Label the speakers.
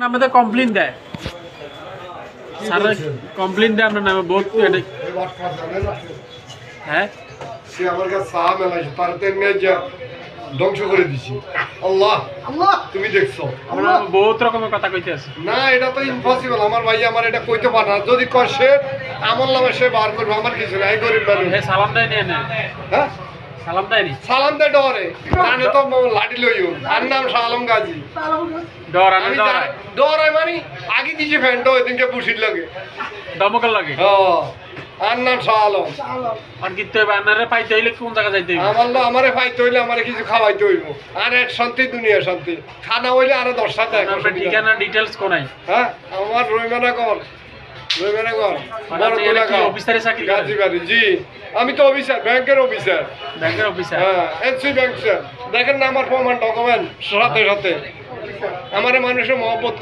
Speaker 1: নামে তো কমপ্লেন দেয় স্যার, কমপ্লেন দেয় আপনার নামে বহুত। হ্যাঁ,
Speaker 2: সে আমার কাছে চা মেলাইছে, তার তেমনি যা ধ্বংস করে দিছি। আল্লাহ আল্লাহ, তুমি দেখছো
Speaker 1: আপনার নামে বহুত রকমের কথা কইতে আছে।
Speaker 2: না, এটা তো ইম্পসিবল। আমার ভাই আমার এটা কইতে পারে না। যদি কর সে আমল নামে সে বার করবে, আমার কিছু নাই। গরিব মানুষ।
Speaker 1: হে সালাম দেয় নিয়ে নেন,
Speaker 2: হ্যাঁ,
Speaker 1: সালাম দেয়নি,
Speaker 2: সালাম দে ডরে জানে তো লাঠি লইও। আর নাম শালম গাজী।
Speaker 1: ডর আনে
Speaker 2: আমি
Speaker 1: ডরায়,
Speaker 2: ডরাই মানে আগে দিছি ফ্যানটা ওই দিনকে বুসির লাগে।
Speaker 1: দমকল লাগে।
Speaker 2: হ্যাঁ, আর নাম শালম।
Speaker 1: আর কিতে বানারে পাইতে হইলে কোন জায়গা যাইতে হইবে?
Speaker 2: আমারে পাইতে হইলে আমারে কিছু খাওয়াইতে হইব। আর এক শান্তি দুনিয়া শান্তি। খানা হইলে আরো 10টা দেয়।
Speaker 1: আপনার ঠিকানা ডিটেইলস কোনাই?
Speaker 2: হ্যাঁ, আমার রইমানাগর।
Speaker 1: অফিসারে চাকরি করেন?
Speaker 2: গাজীবাড়ি। জি, আমি তো অফিসার, ব্যাংকের অফিসার।
Speaker 1: ব্যাংকের অফিসার?
Speaker 2: হ্যাঁ, এনসি ব্যাংক স্যার। দেখেন না আমার প্রমাণ ডকুমেন্ট সাথে সাথে। আমারে মানুষের মহব্বত